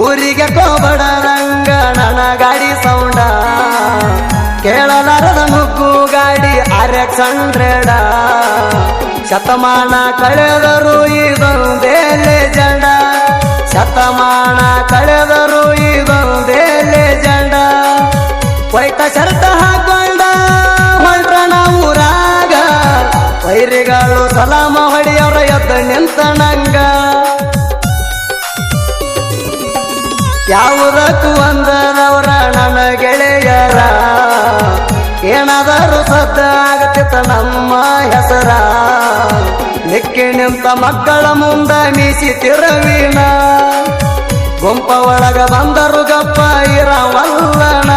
ಊರಿಗೆ ಕೋಬಡರಂಗ ನನ್ನ ಗಾಡಿ ಸೌಂಡ ಕೇಳಲಾರದ ನುಗ್ಗು ಗಾಡಿ RX 100 ಶತಮಾನ ಕಳೆದರು ಇದೊಂದೇ ಲೆಜೆಂಡ ಶತಮಾನ ಕಳೆದರು ಇದೊಂದೇ ಲೆಜೆಂಡ ವೈಟ ಶರ್ಟ ಹಾಕೊಂಡ ಹೊಂಟ್ರಣ ಊರಾಗ ವೈರಿಗಳು ಸಲಾಮ ಹೊಡೆಯವರ ಎದ್ದ ನಿಂತಣಂಗ ಯಾವುದಕ್ಕೂ ಅಂದರವರ ನನ್ನ ಗೆಳೆಯರ ಏನಾದರೂ ಸದ್ದ ಆಗತ್ತಿತ್ತ ನಮ್ಮ ಹೆಸರ ನಿಕ್ಕಿ ನಿಂತ ಮಕ್ಕಳ ಮುಂದ ಮೀಸಿ ತಿರುವಿನ ಗುಂಪ ಒಳಗ ಬಂದರು ಗಪ್ಪ ಇರವಲ್ಲಣ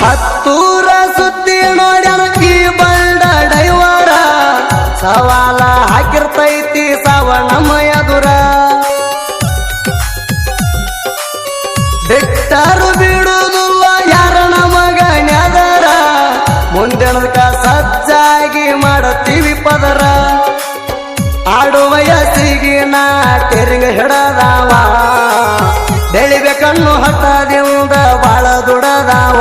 ಹತ್ತೂರ ಸುದ್ದಿ ನೋಡ್ಯಾನ ಈ ಬಂಡ ಡೈವರ ಸವಾಲ ಹಾಕಿರ್ತೈತಿ ಸವಣಮಯ ದುರ ಬಿಟ್ಟರು ಬಿಡುವುದಿಲ್ಲ ಯಾರ ನಮಗ ನೆದರ ಮುಂದಿನದಕ್ಕ ಸಜ್ಜಾಗಿ ಮಾಡತೀವಿ ಪದರ ಆಡುವ ವಯಸ್ಸಿಗಿನ ತೆರಿಗೆ ಹಿಡದಾವ ಬೆಳಿಬೇಕನ್ನು ಹಠದಿಂದ ಬಾಳ ದುಡದಾವ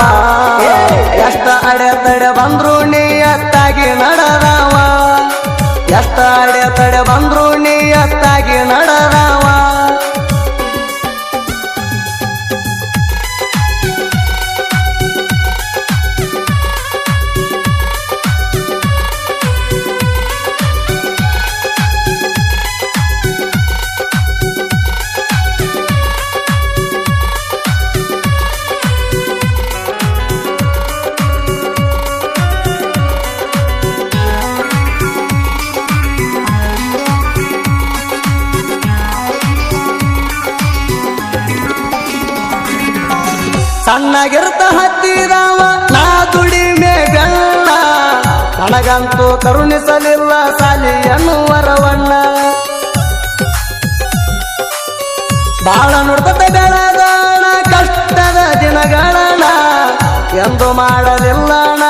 ಎಷ್ಟ ಅಡೆತಡೆ ಬಂದ್ರು ನಿಯತ್ತಾಗಿ ನಡೆದಾವ ಎಷ್ಟ ಅಡೆತಡೆ ಬಂದ್ರು ನಿಯತ್ತಾಗಿ ನಡೆದಾವ ಸಣ್ಣಗಿರ್ತ ಹತ್ತಿದವ ನಾ ದುಡಿಮೆ ಬೆಲ್ಲ ನನಗಂತೂ ಕರುಣಿಸಲಿಲ್ಲ ಸಾಲಿ ಎನ್ನುವರವಣ್ಣ ಬಾಳ ನುಡ್ತತೆ ಬೆಳೆದಣ ಕಷ್ಟದ ದಿನಗಳಣ ಎಂದು ಮಾಡಲಿಲ್ಲಣ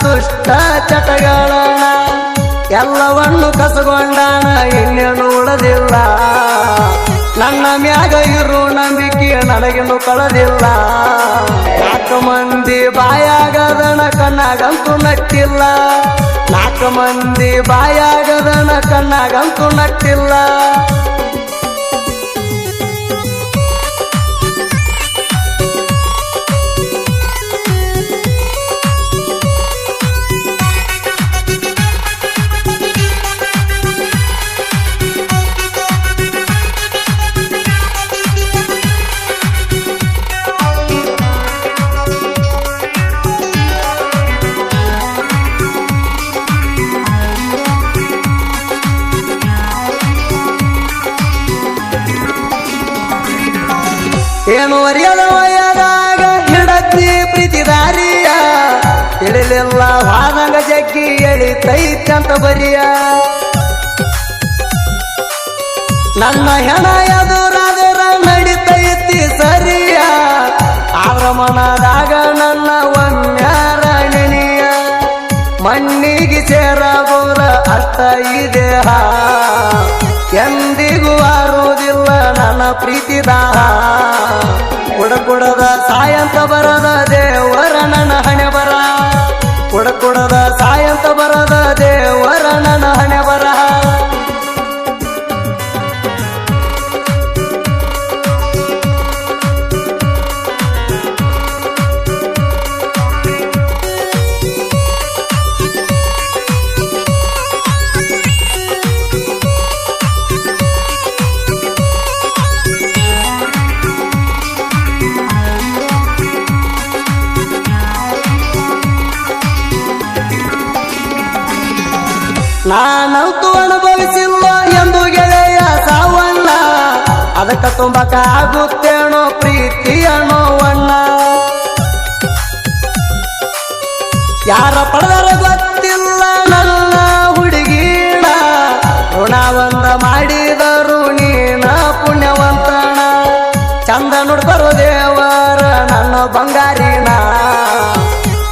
ದುಷ್ಟ ಚಟಗಳಣ ಎಲ್ಲವನ್ನು ಕಸಗೊಂಡಣ ಇನ್ನೇನು ಉಳದಿಲ್ಲ ನನ್ನ ಮ್ಯಾಗ ಇರು ನಂಬಿಕೆ ನನಗಿನ್ನು ಕಳೆದಿಲ್ಲ 4 ಮಂದಿ ಬಾಯಾಗದಣ ಕಣ್ಣಾಗಂತೂ ನಟ್ಟಿಲ್ಲ 4 ಮಂದಿ ಬಾಯಾಗದಣ ಕಣ್ಣಾಗಂತೂ ನಟ್ಟಿಲ್ಲ ಏನು ಅರಿಯದ ವಯದಾಗ ಹಿಡತ್ತಿ ಪ್ರೀತಿ ದಾರಿಯ ತಿಳಿಲಿಲ್ಲ ವಾದಂಗ ಜಗ್ಗಿ ಎಳಿತೈತಂತ ಬರಿಯ ನನ್ನ ಹೆಣ ಎದುರಾದರ ನಡಿತೈತಿ ಸರಿಯ ಆರಮಣದಾಗ ನನ್ನ ಒಮ್ಮ್ಯಾರ ನೆನೆಯ ಮಣ್ಣಿಗೆ ಸೇರಬೋರ ಅಷ್ಟ ಈ ದೇಹ ಎಂದಿಗೂ ಆರುವುದಿಲ್ಲ ನನ್ನ ಪ್ರೀತಿ ದಾಹ ಕುಡಕುಡದ ಸಾಯಂತ ಬರದ ದೇವರ ನನ್ನ ಹಣೆ ಬರ ಕುಡಕುಡದ ಸಾಯಂತ ಬರದ ದೇವರ ನನ್ನ ಹಣೆ ಬರ ನಾನಂತೂ ಅನುಭವಿಸಿಲ್ಲ ಎಂದು ಗೆಳೆಯ ಸಾವನ್ನ ಅದಕ್ಕ ತುಂಬಕ ಆಗುತ್ತೇನೋ ಪ್ರೀತಿಯ ನೋವಣ್ಣ ಯಾರ ಪಡೆದರ ಗೊತ್ತಿಲ್ಲ ನನ್ನ ಹುಡುಗಿನ ಋಣವಂದ ಮಾಡಿದರು ನೀನ ಪುಣ್ಯವಂತನ ಚಂದ ನೋಡ್ಬರೋ ದೇವರ ನನ್ನ ಬಂಗಾರಿನ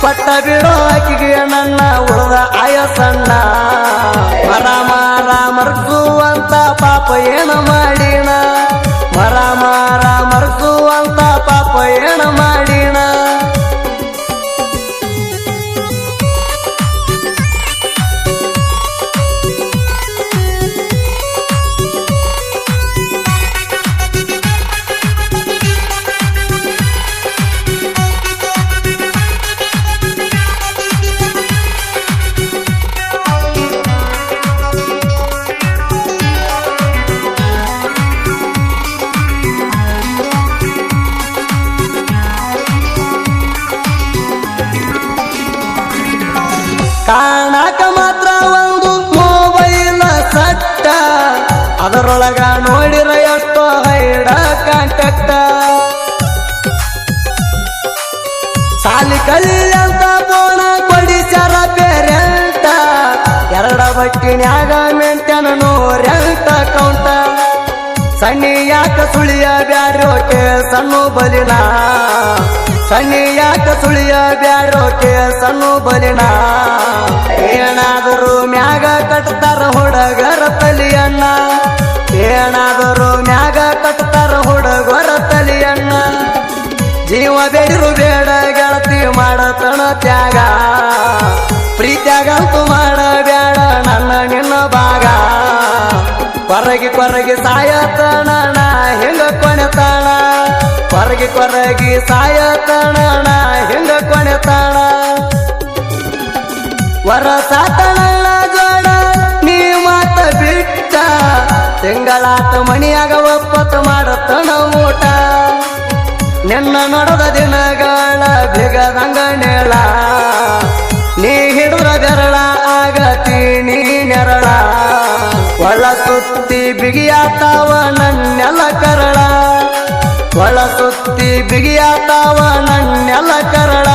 ಪಟ್ಟ ಬಿಡೋ ಆಕಿಗೆ ನನ್ನ ಉಳಿದ ಆಯಸಣ್ಣ ಮರ ಮಾರ ಮರ್ಸುವಂತ ಪಾಪ ಏನ ಮಾಡಿನ ಮರ ಮಾರ ಮರ್ಸುವಂತ ಪಾಪ ಏನ ಮಾಡಿನ ಕಾಣಕ ಮಾತ್ರ ಒಂದು ಮೊಬೈಲ್ ಸಟ್ಟ ಅದರೊಳಗ ನೋಡಿರ ಎಷ್ಟೋ ಹೈಡ ಕಾಂಟ್ಯಾಕ್ಟ ಸಾಲಿ ಕಲಿಯಂತ ಬೋಣ ಕೊಡಿಸರ ಪೇರೆಂಟ ಎರಡ ಬಟ್ಟಿನ್ಯಾಗ ಮೆಂಟನ 108 ಕೌಂಟ ಸಣ್ಣಿ ಯಾಕ ಸುಳಿಯ ಬ್ಯಾರೋಕೆ ಸಣ್ಣ ಬಲಿನ ಸಣ್ಣಿ ಯಾಕ ಸುಳಿಯ ಬ್ಯಾರೋಕೆ ಸಣ್ಣ ಬಲಿನ ಏನಾದರೂ ಮ್ಯಾಗ ಕಟ್ತಾರ ಹುಡುಗರ ತಲಿಯನ್ನ ಏನಾದರೂ ಮ್ಯಾಗ ಕಟ್ತಾರ ಹುಡುಗರ ತಲಿಯನ್ನ ಜೀವ ಬೇಡಿರು ಬೇಡ ಗೆಳತಿ ಮಾಡತಣ ತ್ಯಾಗ ಪ್ರೀತ್ಯಾಗಂತೂ ಮಾಡಬೇಡ ನನ್ನ ನಿನ್ನ ಭಾಗ ಕೊರಗಿ ಸಾಯತಣ ನಾ ಹೆಂಗ ಕೊನೆತಾಣ ಕೊರಗಿ ಸಾಯತಣ ನಾ ಹೆಂಗ ಕೊನೆತಾಣ ವರಸಾತಣ ಜೋಡ ನೀ ಮಾತ ಬಿಟ್ಟ ತಿಂಗಳಾತ ಮಣಿಯಾಗ ಒಪ್ಪತ್ತು ಮಾಡತಣ ಊಟ ನಿನ್ನ ನೋಡದ ದಿನಗಳ ಬಿಗದಂಗ ನೇಳ ನೀ ಹಿಡಿದ್ರ ಬೆರಳ ಆಗತಿ ನೀ ನೆರಳ ಒಳ ಸುತ್ತಿ ಬಿಗಿಯಾತಾವ ನನ್ನೆಲ್ಲ ಕರಳ ಒಳ ಸುತ್ತಿ ಬಿಗಿಯಾತಾವ ನನ್ನೆಲ್ಲ ಕರಳ